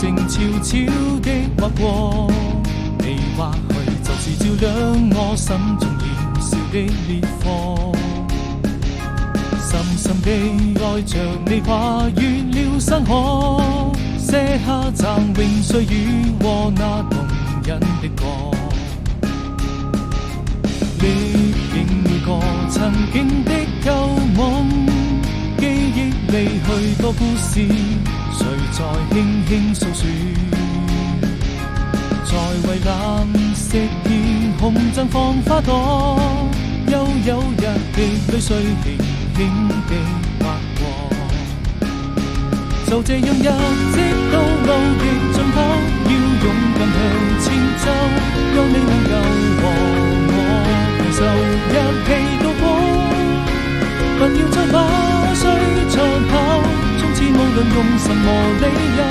情悄悄的劃過，你或許就是照亮我心中燃燒的烈火。深深地愛着你，跨越了山河，寫下嶄榮歲月和那動人的歌。歷經每個曾經的舊夢，記憶裡許多故事，誰在輕輕訴說？在蔚藍色天空綻放花朵，悠悠日的淚水輕輕地劃過。就這樣一直到路的盡頭，要勇敢向前走，有你能夠和我攜手一起度過。不要再把歲長跑，從此無論用什麼理由，